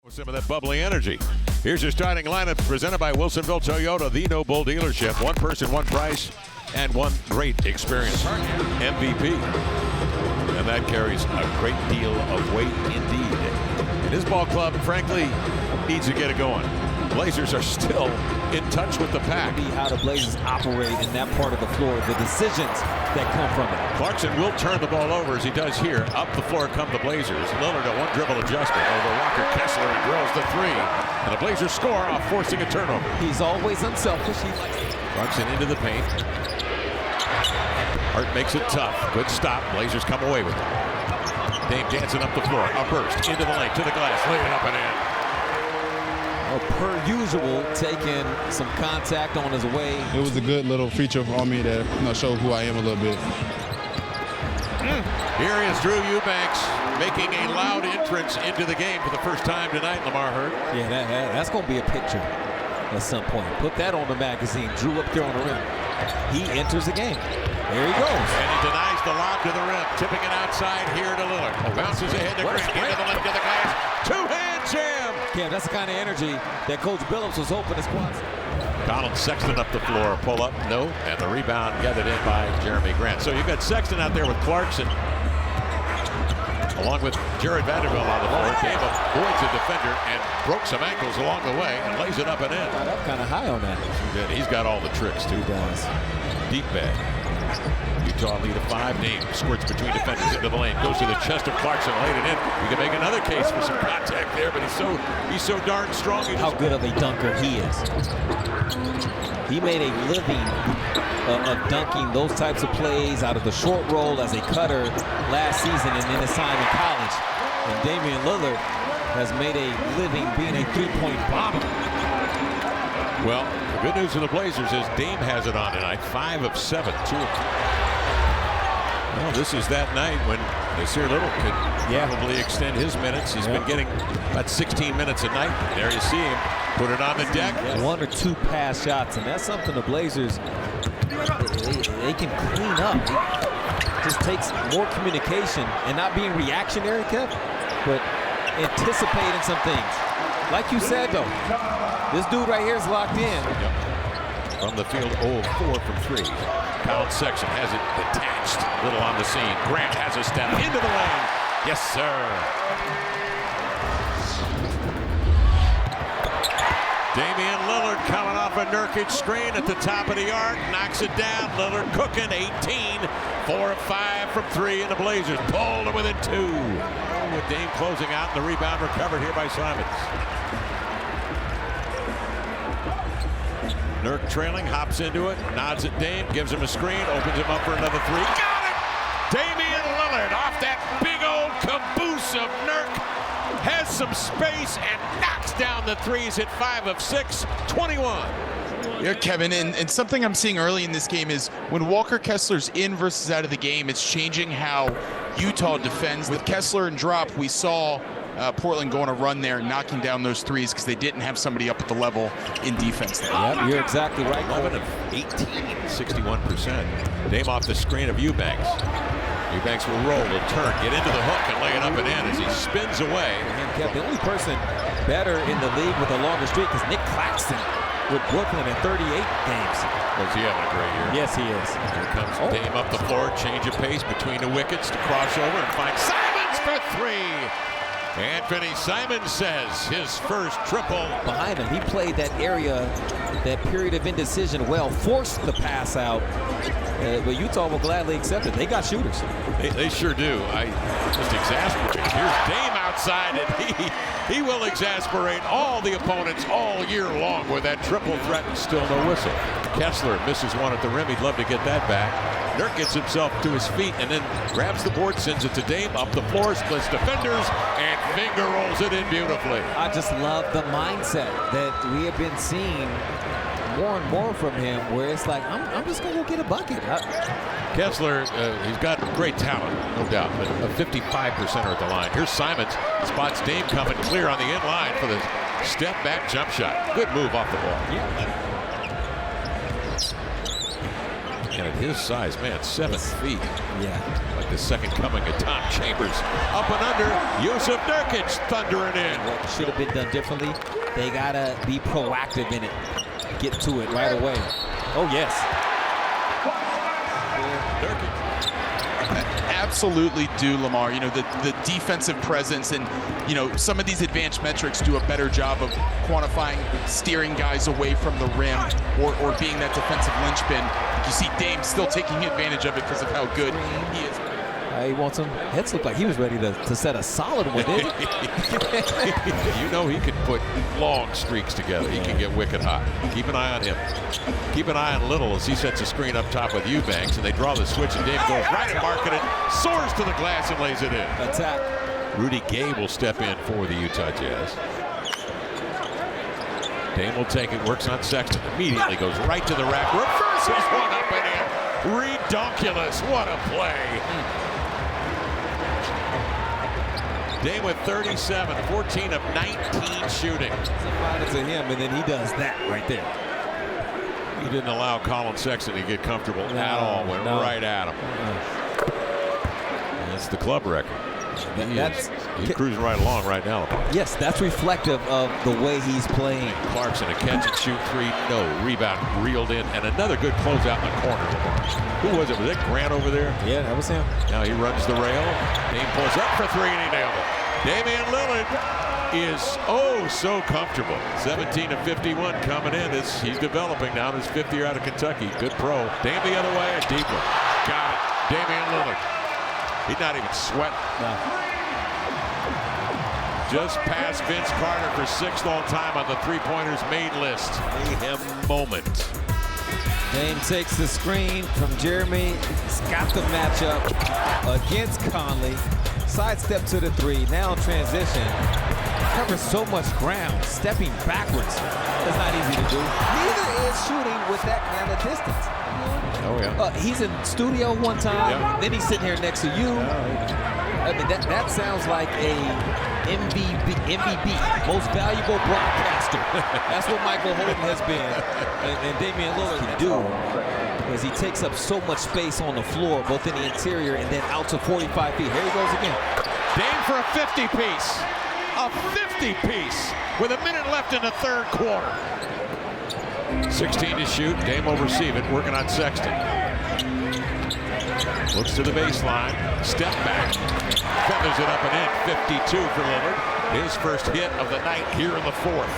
Some of that bubbly energy. Here's your starting lineup presented by Wilsonville Toyota, the No Bull dealership. One person, one price, and one great experience. MVP. And that carries a great deal of weight indeed. And his ball club, frankly, needs to get it going. Blazers are still in touch with the pack. How the Blazers operate in that part of the floor, the decisions that come from it. Clarkson will turn the ball over as he does here. Up the floor come the Blazers. Lillard a one dribble adjustment over Walker Kessler and drills the three. And the Blazers score off forcing a turnover. He's always unselfish. Clarkson into the paint. Hart makes it tough. Good stop. Blazers come away with it. Dame dancing up the floor. A burst into the lane, to the glass, lay it up and in. Well, per usual, taking some contact on his way. It was a good little feature on me that showed who I am a little bit. Here is Drew Eubanks making a loud entrance into the game for the first time tonight, Lamar Hurd. Yeah, that's going to be a picture at some point. Put that on the magazine. Drew up there on the rim. He enters the game. There he goes. And he denies the lob to the rim, tipping it outside here to Lillard. Bounces ahead to Grant, into the left of the glass. Two-hand jam! Yeah, that's the kind of energy that Coach Billups was hoping to squad. Colin Sexton up the floor, pull up, no, and the rebound gathered in by Jeremy Grant. So you've got Sexton out there with Clarkson, along with Jared Vanderbilt on the floor. Dame avoids a defender and broke some ankles along the way and lays it up and in. Got up kind of high on that. He's got all the tricks too. He does. Deep bag. Utah lead of 5. Dame squirts between defenders into the lane. Goes to the chest of Clarkson, laid it in. You can make another case for some contact there, but he's so darn strong. How good of a dunker he is. He made a living of dunking those types of plays out of the short roll as a cutter last season and in his time in college. And Damian Lillard has made a living being a three-point bomber. Well, the good news for the Blazers is Dame has it on tonight. 5 of 7, 2. Well, this is that night when Nasir Little could probably extend his minutes. He's been getting about 16 minutes a night. There you see him. Put it on the deck. 1 or 2 pass shots, and that's something the Blazers, they can clean up. It just takes more communication and not being reactionary, Kev, but anticipating some things. Like you said, though, this dude right here is locked in. Yep. From the field, 0-4 from 3. Colin Sexton has it detached. Little on the scene. Grant has a step into the lane. Yes, sir. Damian Lillard coming off a Nurkic screen at the top of the arc. Knocks it down. Lillard cooking. 18. 4 of 5 from 3. And the Blazers pulled to within 2. With Dame closing out and the rebound recovered here by Simons. Nurk trailing, hops into it, nods at Dame, gives him a screen, opens him up for another 3. Got it! Damian Lillard off that big old caboose of Nurk. Has some space and knocks down the 3s at 5 of 6, 21. Yeah, Kevin, and something I'm seeing early in this game is when Walker Kessler's in versus out of the game, it's changing how Utah defends. With Kessler and drop, we saw Portland going a run there, knocking down those 3s because they didn't have somebody up at the level in defense there. Yep, you're exactly right. 11 of 18, 61%. Dame off the screen of Eubanks. Eubanks will roll, will turn, get into the hook and lay it up and in as he spins away. The only person better in the league with a longer streak is Nick Claxton with Brooklyn in 38 games. Was he having a great year? Yes, he is. Here comes Dame up the floor, change of pace between the wickets to cross over and find Simons for 3. Anthony Simons says his first triple. Behind him, he played that area, that period of indecision well, forced the pass out, but Utah will gladly accept it. They got shooters. They sure do. I just exasperate. Here's Dame outside, and he will exasperate all the opponents all year long with that triple threat and still no whistle. Kessler misses one at the rim. He'd love to get that back. Nurk gets himself to his feet and then grabs the board, sends it to Dame, up the floor, splits defenders, and finger rolls it in beautifully. I just love the mindset that we have been seeing more and more from him, where it's like, I'm just going to go get a bucket. Kessler, he's got great talent, no doubt, but a 55% at the line. Here's Simons, spots Dame coming clear on the in line for the step-back jump shot. Good move off the ball. Yeah. And at his size, man, 7 feet. Yeah. Like the second coming of Tom Chambers. Up and under, Yusuf Nurkic thundering in. What should have been done differently? They gotta be proactive in it. Get to it right away. Oh yes. Nurkic. Absolutely do, Lamar. You know, the defensive presence and, you know, some of these advanced metrics do a better job of quantifying steering guys away from the rim or being that defensive linchpin. You see Dame still taking advantage of it because of how good he is. He wants him. Heads look like he was ready to set a solid one, didn't he? You know he can put long streaks together. He can get wicked hot. Keep an eye on him. Keep an eye on Little as he sets a screen up top with Eubanks, and they draw the switch, and Dame goes right at marking it, soars to the glass, and lays it in. Attack. Rudy Gay will step in for the Utah Jazz. Dame will take it, works on Sexton, immediately goes right to the rack, reverses one up and in. Redonkulous, what a play. Dame with 37, 14 of 19 shooting. Somebody to him, and then he does that right there. He didn't allow Colin Sexton to get comfortable at all. Went right at him. That's the club record. He's cruising right along right now. Yes, that's reflective of the way he's playing. Clarkson, a catch and shoot three. No, rebound reeled in. And another good closeout in the corner. Who was it? Was it Grant over there? Yeah, that was him. Now he runs the rail. Dame pulls up for three and he nailed it. Damian Lillard is so comfortable. 17 of 51 coming in. He's developing now in his 5th year out of Kentucky. Good pro. Dame the other way, a deep one. Got it. Damian Lillard. He's not even sweating. No. Just past Vince Carter for 6th all time on the three-pointers made list. Mayhem moment. Dame takes the screen from Jeremy. He's got the matchup against Conley. Sidestep to the three. Now transition. Covers so much ground. Stepping backwards. That's not easy to do. Neither is shooting with that kind of distance. Oh, yeah. He's in studio one time. Yeah. Then he's sitting here next to you. I mean, that sounds like a MVP, most valuable broadcaster. That's what Michael Holden has been, and Damian Lillard can do, because he takes up so much space on the floor, both in the interior and then out to 45 feet. Here he goes again. Dame for a 50-piece. A 50-piece with a minute left in the 3rd quarter. 16 to shoot. Dame will receive it, working on Sexton. Looks to the baseline, step back, feathers it up and in. 52 for Lillard. His first hit of the night here in the 4th.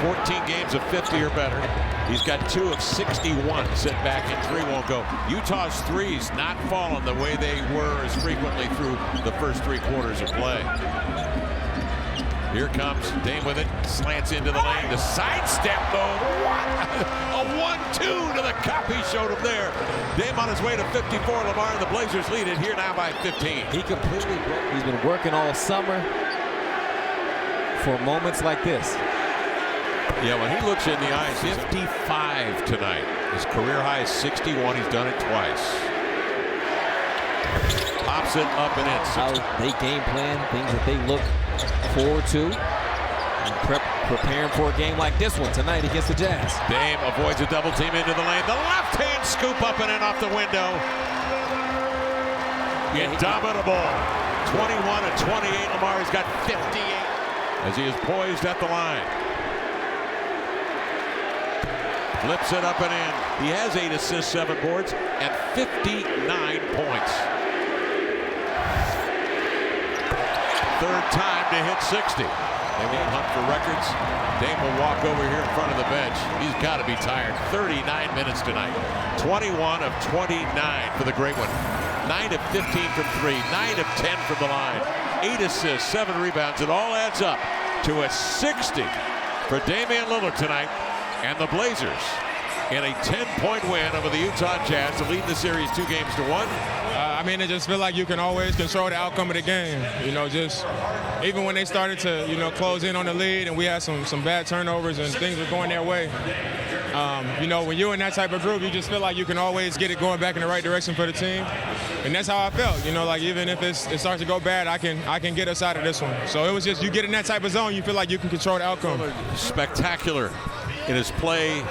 14 games of 50 or better. He's got 2 of 61 set back and 3 won't go. Utah's threes not falling the way they were as frequently through the first 3 quarters of play. Here comes Dame with it, slants into the lane, the sidestep though, a 1-2 to the cup. He showed him there. Dame on his way to 54, Lamar, and the Blazers lead it here now by 15. He completely broke. He's been working all summer for moments like this. Yeah, when he looks in the eyes, 55 tonight. His career high is 61, he's done it twice. Pops it up and in. How they game plan, things that they look forward to, and preparing for a game like this one tonight against the Jazz. Dame avoids a double team into the lane. The left hand scoop up and in off the window. Indomitable. 21 and 28. Lamar's got 58 as he is poised at the line. Flips it up and in. He has 8 assists, 7 boards, and 59 points. 3rd time to hit 60. They won't hunt for records. Dame will walk over here in front of the bench. He's got to be tired. 39 minutes tonight. 21 of 29 for the great one. 9 of 15 from 3. 9 of 10 from the line. 8 assists, 7 rebounds. It all adds up to a 60 for Damian Lillard tonight. And the Blazers in a 10-point win over the Utah Jazz to lead the series 2-1. I mean, I just feel like you can always control the outcome of the game. You know, just even when they started to, you know, close in on the lead and we had some bad turnovers and things were going their way. You know, when you're in that type of group, you just feel like you can always get it going back in the right direction for the team. And that's how I felt. You know, like even if it starts to go bad, I can get us out of this one. So it was just, you get in that type of zone, you feel like you can control the outcome. Spectacular in his play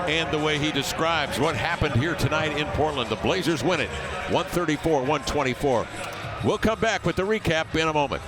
and the way he describes what happened here tonight in Portland. The Blazers win it 134-124. We'll come back with the recap in a moment.